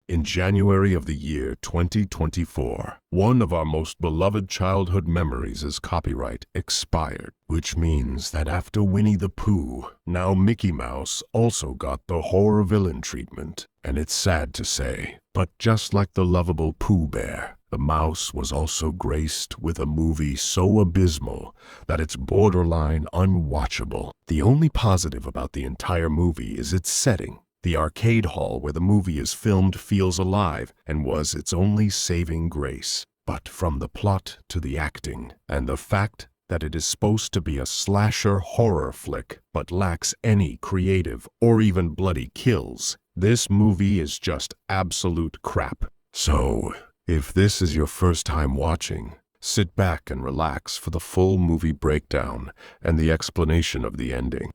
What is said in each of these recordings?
In January of the year 2024, one of our most beloved childhood memories is copyright expired, which means that after Winnie the Pooh, now Mickey Mouse also got the horror villain treatment. And it's sad to say, but just like the lovable Pooh Bear, the mouse was also graced with a movie so abysmal that it's borderline unwatchable. The only positive about the entire movie is its setting. The arcade hall where the movie is filmed feels alive and was its only saving grace. But from the plot to the acting, and the fact that it is supposed to be a slasher horror flick but lacks any creative or even bloody kills, this movie is just absolute crap. So, if this is your first time watching, sit back and relax for the full movie breakdown and the explanation of the ending.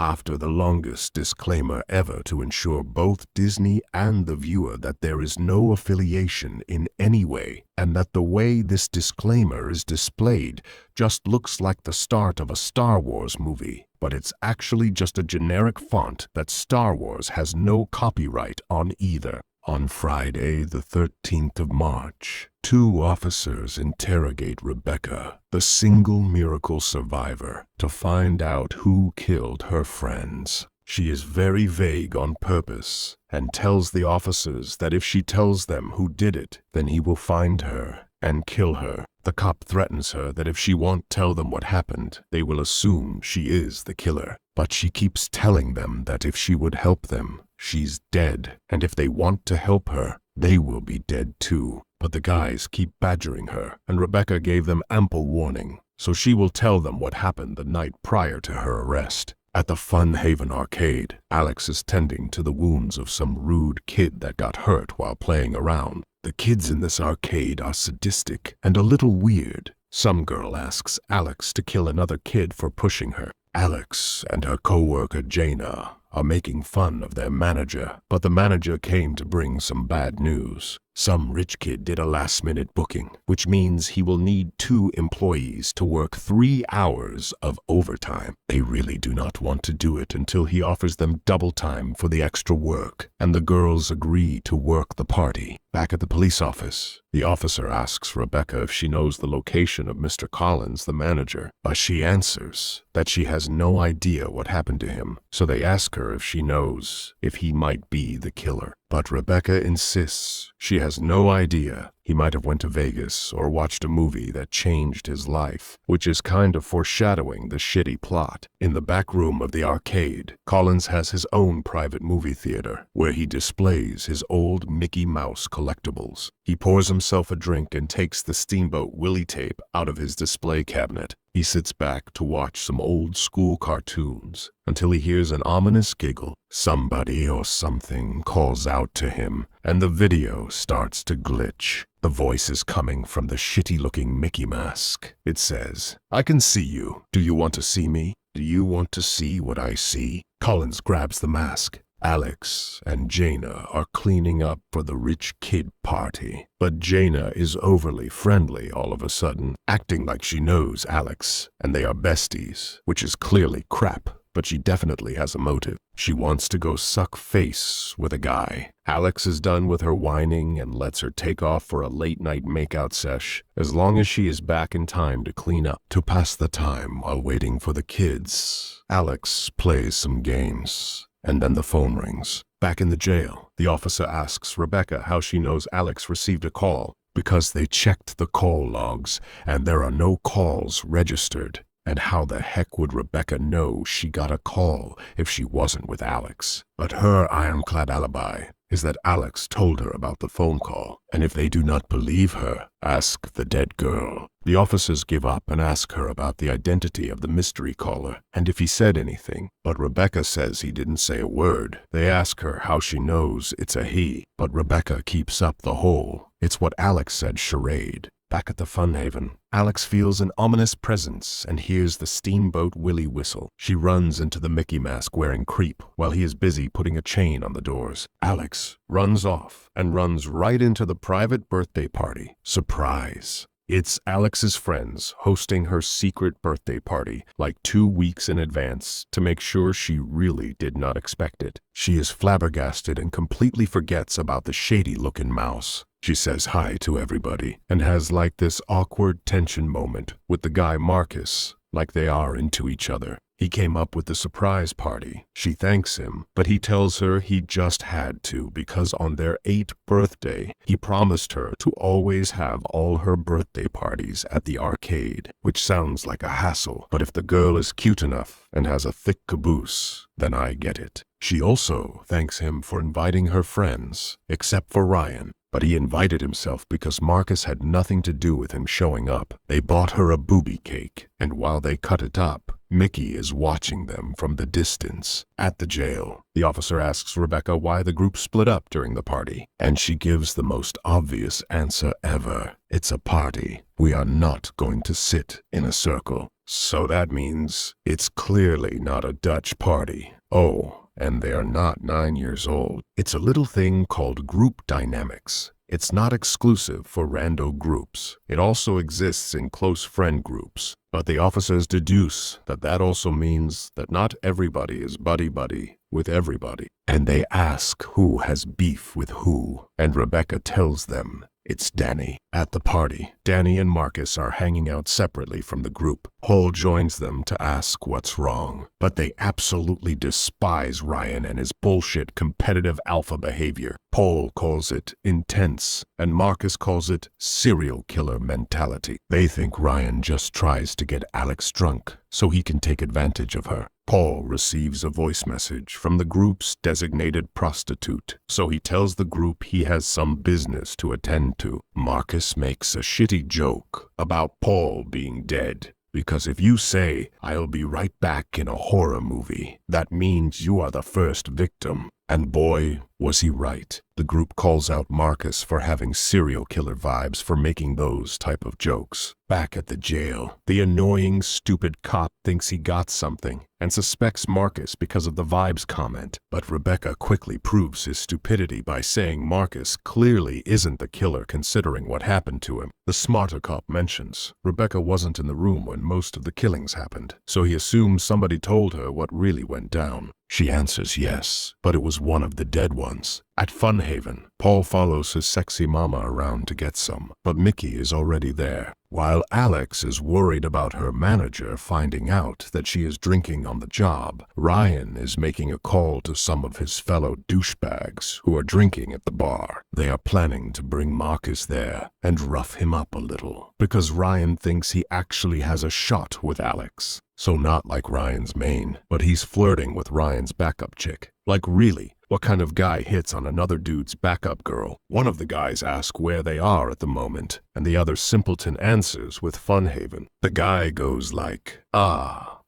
After the longest disclaimer ever to ensure both Disney and the viewer that there is no affiliation in any way, and that the way this disclaimer is displayed just looks like the start of a Star Wars movie, but it's actually just a generic font that Star Wars has no copyright on either. On Friday, the 13th of March, two officers interrogate Rebecca, the single miracle survivor, to find out who killed her friends. She is very vague on purpose and tells the officers that if she tells them who did it, then he will find her and kill her. The cop threatens her that if she won't tell them what happened, they will assume she is the killer. But she keeps telling them that if she would help them, she's dead, and if they want to help her, they will be dead too. But the guys keep badgering her, and Rebecca gave them ample warning, so she will tell them what happened the night prior to her arrest. At the Fun Haven arcade, Alex is tending to the wounds of some rude kid that got hurt while playing around. The kids in this arcade are sadistic and a little weird. Some girl asks Alex to kill another kid for pushing her. Alex and her co-worker Jaina are making fun of their manager, but the manager came to bring some bad news. Some rich kid did a last-minute booking, which means he will need 2 employees to work 3 hours of overtime. They really do not want to do it until he offers them double time for the extra work, and the girls agree to work the party. Back at the police office, the officer asks Rebecca if she knows the location of Mr. Collins, the manager, but she answers that she has no idea what happened to him, so they ask her if she knows if he might be the killer. But Rebecca insists she has no idea. He might have went to Vegas or watched a movie that changed his life, which is kind of foreshadowing the shitty plot. In the back room of the arcade, Collins has his own private movie theater where he displays his old Mickey Mouse collectibles. He pours himself a drink and takes the Steamboat Willie tape out of his display cabinet. He sits back to watch some old school cartoons until he hears an ominous giggle. Somebody or something calls out to him, and the video starts to glitch. The voice is coming from the shitty-looking Mickey mask. It says, "I can see you. Do you want to see me? Do you want to see what I see?" Collins grabs the mask. Alex and Jaina are cleaning up for the rich kid party, but Jaina is overly friendly all of a sudden, acting like she knows Alex, and they are besties, which is clearly crap, but she definitely has a motive. She wants to go suck face with a guy. Alex is done with her whining and lets her take off for a late-night makeout sesh, as long as she is back in time to clean up. To pass the time while waiting for the kids, Alex plays some games. And then the phone rings. Back in the jail, the officer asks Rebecca how she knows Alex received a call, because they checked the call logs and there are no calls registered. And how the heck would Rebecca know she got a call if she wasn't with Alex? But her ironclad alibi is that Alex told her about the phone call, and if they do not believe her, ask the dead girl. The officers give up and ask her about the identity of the mystery caller, and if he said anything, but Rebecca says he didn't say a word. They ask her how she knows it's a he, but Rebecca keeps up the whole "it's what Alex said" charade. Back at the Fun Haven, Alex feels an ominous presence and hears the Steamboat Willie whistle. She runs into the Mickey mask wearing creep while he is busy putting a chain on the doors. Alex runs off and runs right into the private birthday party. Surprise! It's Alex's friends hosting her secret birthday party like 2 weeks in advance to make sure she really did not expect it. She is flabbergasted and completely forgets about the shady-looking mouse. She says hi to everybody and has like this awkward tension moment with the guy Marcus, like they are into each other. He came up with the surprise party. She thanks him, but he tells her he just had to because on their 8th birthday, he promised her to always have all her birthday parties at the arcade, which sounds like a hassle, but if the girl is cute enough and has a thick caboose, then I get it. She also thanks him for inviting her friends, except for Ryan. But he invited himself because Marcus had nothing to do with him showing up. They bought her a booby cake, and while they cut it up, Mickey is watching them from the distance. At the jail, the officer asks Rebecca why the group split up during the party, and she gives the most obvious answer ever. It's a party. We are not going to sit in a circle. So that means it's clearly not a Dutch party. Oh, and they are not 9 years old. It's a little thing called group dynamics. It's not exclusive for rando groups. It also exists in close friend groups. But the officers deduce that that also means that not everybody is buddy-buddy with everybody. And they ask who has beef with who. And Rebecca tells them it's Danny. At the party, Danny and Marcus are hanging out separately from the group. Paul joins them to ask what's wrong, but they absolutely despise Ryan and his bullshit competitive alpha behavior. Paul calls it intense, and Marcus calls it serial killer mentality. They think Ryan just tries to get Alex drunk so he can take advantage of her. Paul receives a voice message from the group's designated prostitute, so he tells the group he has some business to attend to. Marcus makes a shitty joke about Paul being dead, because if you say, "I'll be right back in a horror movie," that means you are the first victim. And boy, was he right. The group calls out Marcus for having serial killer vibes for making those type of jokes. Back at the jail, the annoying, stupid cop thinks he got something and suspects Marcus because of the vibes comment. But Rebecca quickly proves his stupidity by saying Marcus clearly isn't the killer considering what happened to him. The smarter cop mentions Rebecca wasn't in the room when most of the killings happened, so he assumes somebody told her what really went down. She answers yes, but it was one of the dead ones. At Fun Haven, Paul follows his sexy mama around to get some, but Mickey is already there. While Alex is worried about her manager finding out that she is drinking on the job, Ryan is making a call to some of his fellow douchebags who are drinking at the bar. They are planning to bring Marcus there and rough him up a little, because Ryan thinks he actually has a shot with Alex. So not like Ryan's main, but he's flirting with Ryan's backup chick. Like really, what kind of guy hits on another dude's backup girl? One of the guys asks where they are at the moment, and the other simpleton answers with Fun Haven. The guy goes like,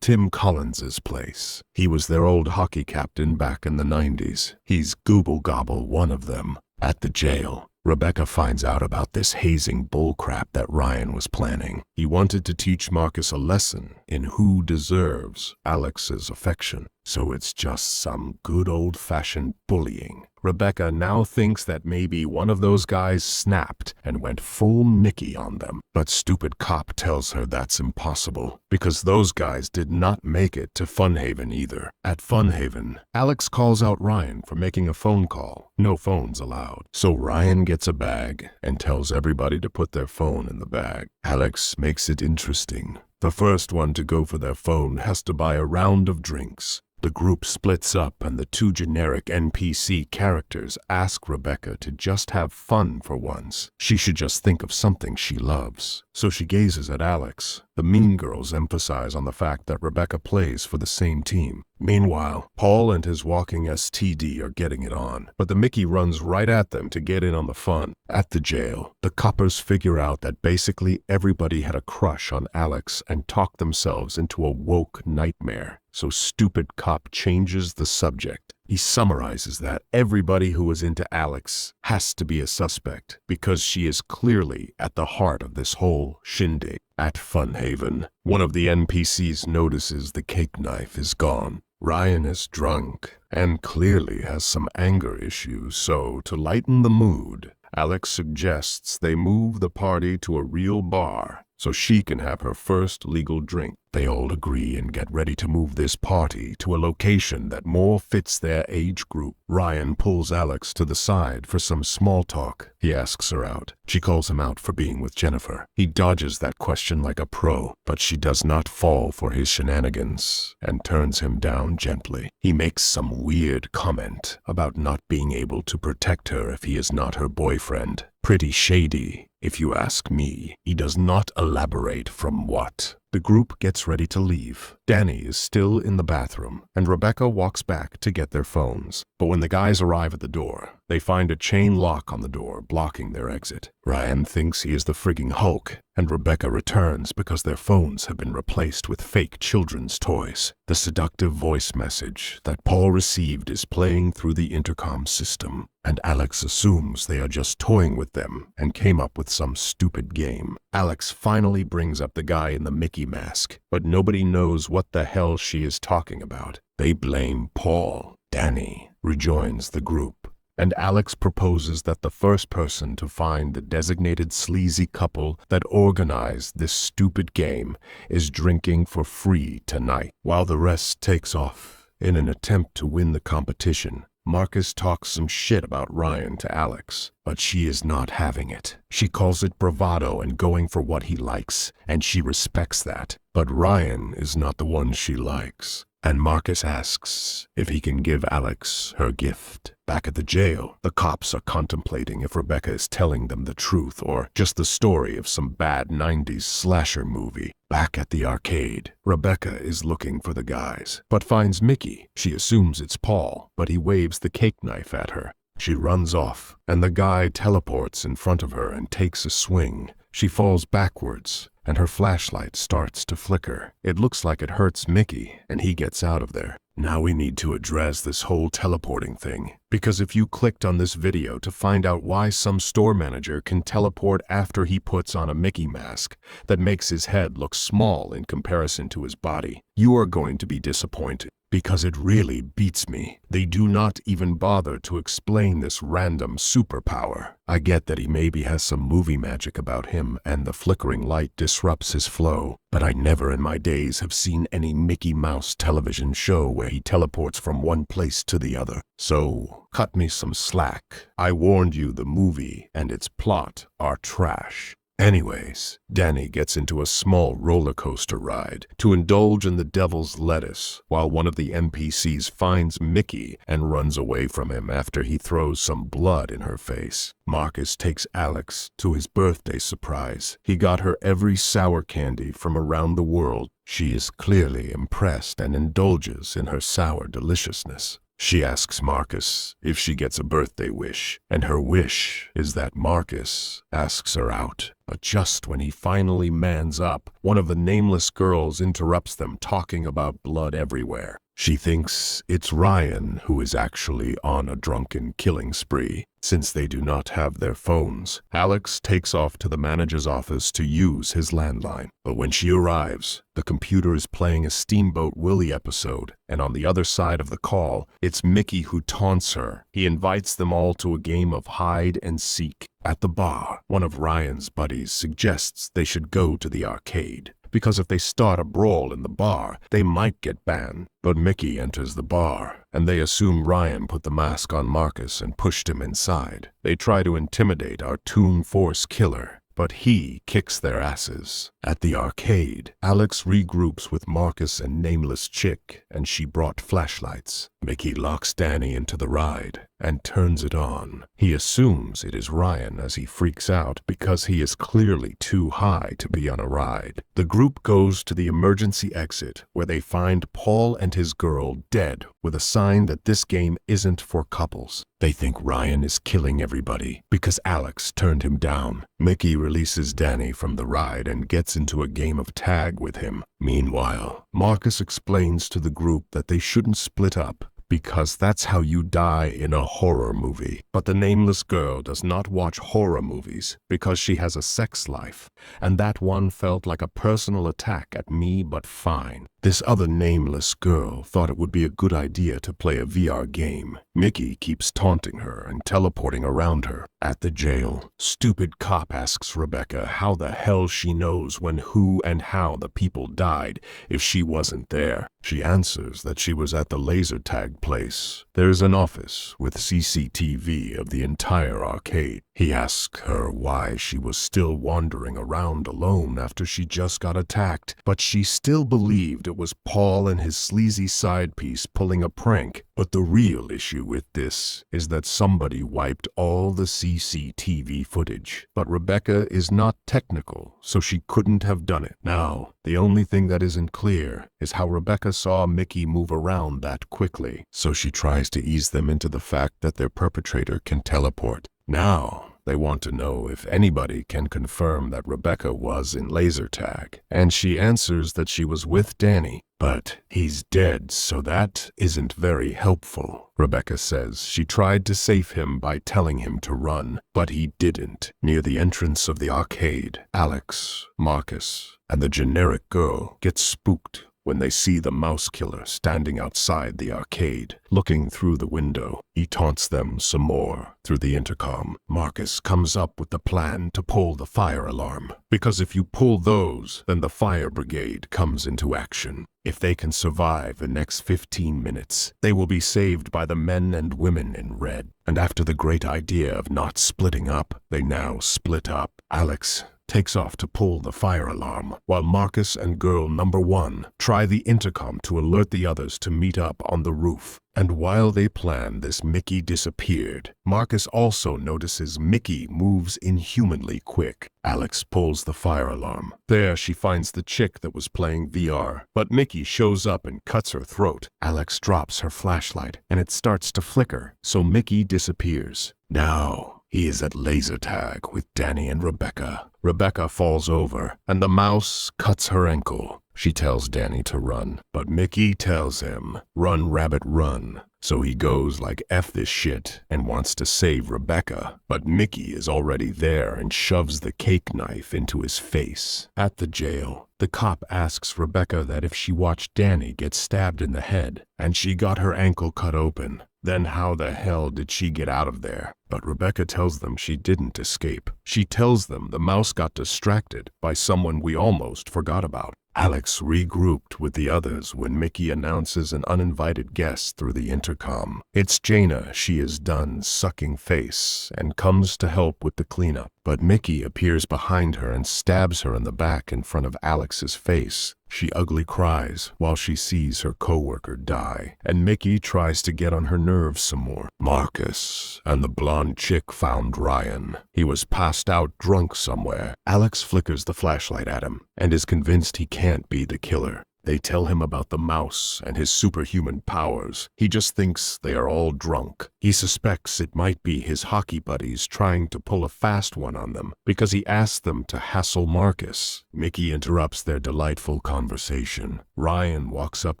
Tim Collins's place. He was their old hockey captain back in the 90s. He's Google Gobble one of them. At the jail, Rebecca finds out about this hazing bullcrap that Ryan was planning. He wanted to teach Marcus a lesson in who deserves Alex's affection. So it's just some good old-fashioned bullying. Rebecca now thinks that maybe one of those guys snapped and went full Mickey on them. But stupid cop tells her that's impossible, because those guys did not make it to Fun Haven either. At Fun Haven, Alex calls out Ryan for making a phone call. No phones allowed. So Ryan gets a bag and tells everybody to put their phone in the bag. Alex makes it interesting. The first one to go for their phone has to buy a round of drinks. The group splits up and the two generic NPC characters ask Rebecca to just have fun for once. She should just think of something she loves. So she gazes at Alex. The mean girls emphasize on the fact that Rebecca plays for the same team. Meanwhile, Paul and his walking STD are getting it on, but the Mickey runs right at them to get in on the fun. At the jail, the coppers figure out that basically everybody had a crush on Alex and talked themselves into a woke nightmare. So stupid cop changes the subject. He summarizes that everybody who is into Alex has to be a suspect because she is clearly at the heart of this whole shindig. At Fun Haven, one of the NPCs notices the cake knife is gone. Ryan is drunk and clearly has some anger issues, so to lighten the mood, Alex suggests they move the party to a real bar so she can have her first legal drink. They all agree and get ready to move this party to a location that more fits their age group. Ryan pulls Alex to the side for some small talk. He asks her out. She calls him out for being with Jennifer. He dodges that question like a pro, but she does not fall for his shenanigans and turns him down gently. He makes some weird comment about not being able to protect her if he is not her boyfriend. Pretty shady, if you ask me. He does not elaborate from what. The group gets ready to leave. Danny is still in the bathroom, and Rebecca walks back to get their phones. But when the guys arrive at the door, they find a chain lock on the door blocking their exit. Ryan thinks he is the frigging Hulk, and Rebecca returns because their phones have been replaced with fake children's toys. The seductive voice message that Paul received is playing through the intercom system, and Alex assumes they are just toying with them and came up with some stupid game. Alex finally brings up the guy in the Mickey mask, but nobody knows what the hell she is talking about. They blame Paul. Danny rejoins the group, and Alex proposes that the first person to find the designated sleazy couple that organized this stupid game is drinking for free tonight. While the rest takes off in an attempt to win the competition, Marcus talks some shit about Ryan to Alex, but she is not having it. She calls it bravado and going for what he likes, and she respects that. But Ryan is not the one she likes, and Marcus asks if he can give Alex her gift. Back at the jail, the cops are contemplating if Rebecca is telling them the truth or just the story of some bad 90s slasher movie. Back at the arcade, Rebecca is looking for the guys, but finds Mickey. She assumes it's Paul, but he waves the cake knife at her. She runs off, and the guy teleports in front of her and takes a swing. She falls backwards, and her flashlight starts to flicker. It looks like it hurts Mickey, and he gets out of there. Now we need to address this whole teleporting thing, because if you clicked on this video to find out why some store manager can teleport after he puts on a Mickey mask that makes his head look small in comparison to his body, you are going to be disappointed. Because it really beats me. They do not even bother to explain this random superpower. I get that he maybe has some movie magic about him and the flickering light disrupts his flow, but I never in my days have seen any Mickey Mouse television show where he teleports from one place to the other. So, cut me some slack. I warned you the movie and its plot are trash. Anyways, Danny gets into a small roller coaster ride to indulge in the devil's lettuce while one of the NPCs finds Mickey and runs away from him after he throws some blood in her face. Marcus takes Alex to his birthday surprise. He got her every sour candy from around the world. She is clearly impressed and indulges in her sour deliciousness. She asks Marcus if she gets a birthday wish, and her wish is that Marcus asks her out. But just when he finally mans up, one of the nameless girls interrupts them talking about blood everywhere. She thinks it's Ryan who is actually on a drunken killing spree, since they do not have their phones. Alex takes off to the manager's office to use his landline. But when she arrives, the computer is playing a Steamboat Willie episode, and on the other side of the call, it's Mickey who taunts her. He invites them all to a game of hide and seek. At the bar, one of Ryan's buddies suggests they should go to the arcade, because if they start a brawl in the bar, they might get banned. But Mickey enters the bar, and they assume Ryan put the mask on Marcus and pushed him inside. They try to intimidate our Toon Force killer, but he kicks their asses. At the arcade, Alex regroups with Marcus and Nameless Chick, and she brought flashlights. Mickey locks Danny into the ride and turns it on. He assumes it is Ryan as he freaks out because he is clearly too high to be on a ride. The group goes to the emergency exit where they find Paul and his girl dead with a sign that this game isn't for couples. They think Ryan is killing everybody because Alex turned him down. Mickey releases Danny from the ride and gets into a game of tag with him. Meanwhile, Marcus explains to the group that they shouldn't split up because that's how you die in a horror movie. But the nameless girl does not watch horror movies because she has a sex life, and that one felt like a personal attack at me, but fine. This other nameless girl thought it would be a good idea to play a VR game. Mickey keeps taunting her and teleporting around her. At the jail, stupid cop asks Rebecca how the hell she knows when, who, and how the people died if she wasn't there. She answers that she was at the laser tag place. There's an office with CCTV of the entire arcade. He asks her why she was still wandering around alone after she just got attacked, but she still believed it was Paul and his sleazy side piece pulling a prank. But the real issue with this is that somebody wiped all the CCTV footage. But Rebecca is not technical, so she couldn't have done it. Now, the only thing that isn't clear is how Rebecca saw Mickey move around that quickly, so she tries to ease them into the fact that their perpetrator can teleport. Now, they want to know if anybody can confirm that Rebecca was in laser tag, and she answers that she was with Danny. But he's dead, so that isn't very helpful. Rebecca says she tried to save him by telling him to run, but he didn't. Near the entrance of the arcade, Alex, Marcus, and the generic girl get spooked when they see the mouse killer standing outside the arcade, looking through the window. He taunts them some more through the intercom. Marcus comes up with the plan to pull the fire alarm, because if you pull those, then the fire brigade comes into action. If they can survive the next 15 minutes, they will be saved by the men and women in red. And after the great idea of not splitting up, they now split up. Alex takes off to pull the fire alarm, while Marcus and girl number 1 try the intercom to alert the others to meet up on the roof. And while they plan this, Mickey disappeared. Marcus also notices Mickey moves inhumanly quick. Alex pulls the fire alarm. There she finds the chick that was playing VR, but Mickey shows up and cuts her throat. Alex drops her flashlight, and it starts to flicker, so Mickey disappears. Now, he is at laser tag with Danny and Rebecca. Rebecca falls over, and the mouse cuts her ankle. She tells Danny to run, but Mickey tells him, "Run, rabbit, run." So he goes like F this shit and wants to save Rebecca, but Mickey is already there and shoves the cake knife into his face. At the jail, the cop asks Rebecca that if she watched Danny get stabbed in the head, and she got her ankle cut open, then how the hell did she get out of there? But Rebecca tells them she didn't escape. She tells them the mouse got distracted by someone we almost forgot about. Alex regrouped with the others when Mickey announces an uninvited guest through the intercom. It's Jaina. She is done sucking face and comes to help with the cleanup. But Mickey appears behind her and stabs her in the back in front of Alex's face. She ugly cries while she sees her coworker die, and Mickey tries to get on her nerves some more. Marcus and the blonde chick found Ryan. He was passed out drunk somewhere. Alex flickers the flashlight at him and is convinced he can't be the killer. They tell him about the mouse and his superhuman powers. He just thinks they are all drunk. He suspects it might be his hockey buddies trying to pull a fast one on them because he asked them to hassle Marcus. Mickey interrupts their delightful conversation. Ryan walks up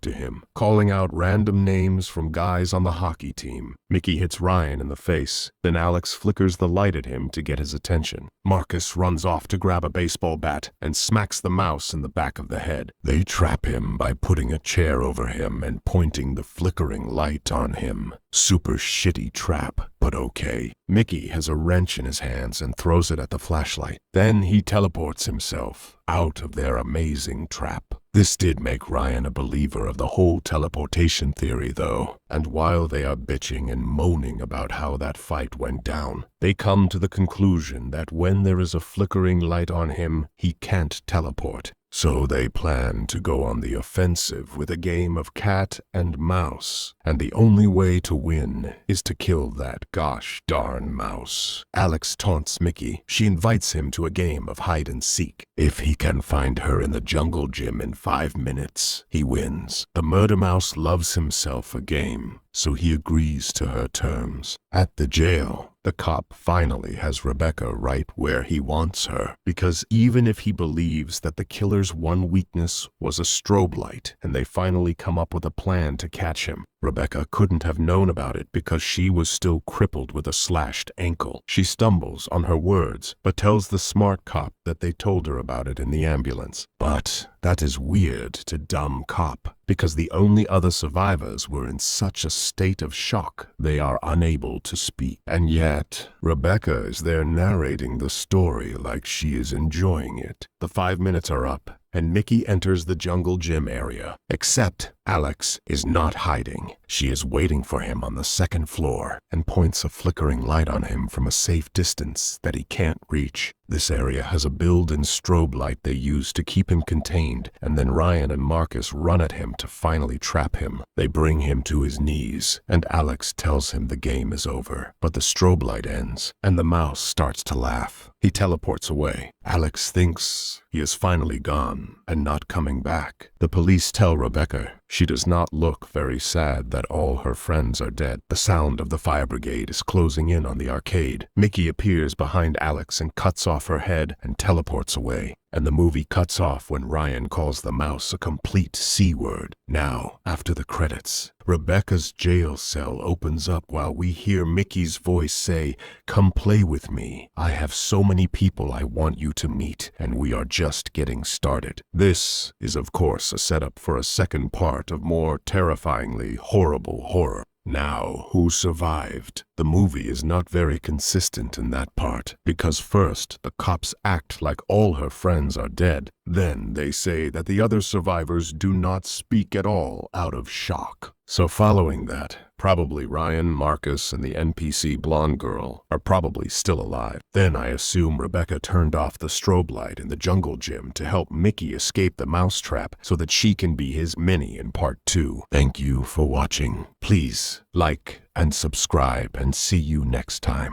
to him, calling out random names from guys on the hockey team. Mickey hits Ryan in the face. Then Alex flickers the light at him to get his attention. Marcus runs off to grab a baseball bat and smacks the mouse in the back of the head. They trap him by putting a chair over him and pointing the flickering light on him. Super shitty trap, but okay. Mickey has a wrench in his hands and throws it at the flashlight. Then he teleports himself out of their amazing trap. This did make Ryan a believer of the whole teleportation theory, though. And while they are bitching and moaning about how that fight went down, they come to the conclusion that when there is a flickering light on him, he can't teleport. So they plan to go on the offensive with a game of cat and mouse, and the only way to win is to kill that gosh darn mouse. Alex taunts Mickey. She invites him to a game of hide and seek. If he can find her in the jungle gym in 5 minutes, he wins. The murder mouse loves himself a game, so he agrees to her terms. At the jail, the cop finally has Rebecca right where he wants her, because even if he believes that the killer's one weakness was a strobe light, and they finally come up with a plan to catch him, Rebecca couldn't have known about it because she was still crippled with a slashed ankle. She stumbles on her words, but tells the smart cop that they told her about it in the ambulance. But that is weird to dumb cop, because the only other survivors were in such a state of shock they are unable to speak. And yet, Rebecca is there narrating the story like she is enjoying it. The 5 minutes are up, and Mickey enters the jungle gym area. Except Alex is not hiding. She is waiting for him on the second floor and points a flickering light on him from a safe distance that he can't reach. This area has a built-in strobe light they use to keep him contained, and then Ryan and Marcus run at him to finally trap him. They bring him to his knees, and Alex tells him the game is over. But the strobe light ends, and the mouse starts to laugh. He teleports away. Alex thinks he is finally gone and not coming back. The police tell Rebecca she does not look very sad that all her friends are dead. The sound of the fire brigade is closing in on the arcade. Mickey appears behind Alex and cuts off her head and teleports away. And the movie cuts off when Ryan calls the mouse a complete C-word. Now, after the credits, Rebecca's jail cell opens up while we hear Mickey's voice say, "Come play with me. I have so many people I want you to meet, and we are just getting started." This is, of course, a setup for a second part of more terrifyingly horrible horror. Now, who survived? The movie is not very consistent in that part, because first, the cops act like all her friends are dead. Then they say that the other survivors do not speak at all out of shock. So following that, probably Ryan, Marcus, and the NPC blonde girl are probably still alive. Then I assume Rebecca turned off the strobe light in the jungle gym to help Mickey escape the mousetrap so that she can be his Minnie in part 2. Thank you for watching. Please like and subscribe, and see you next time.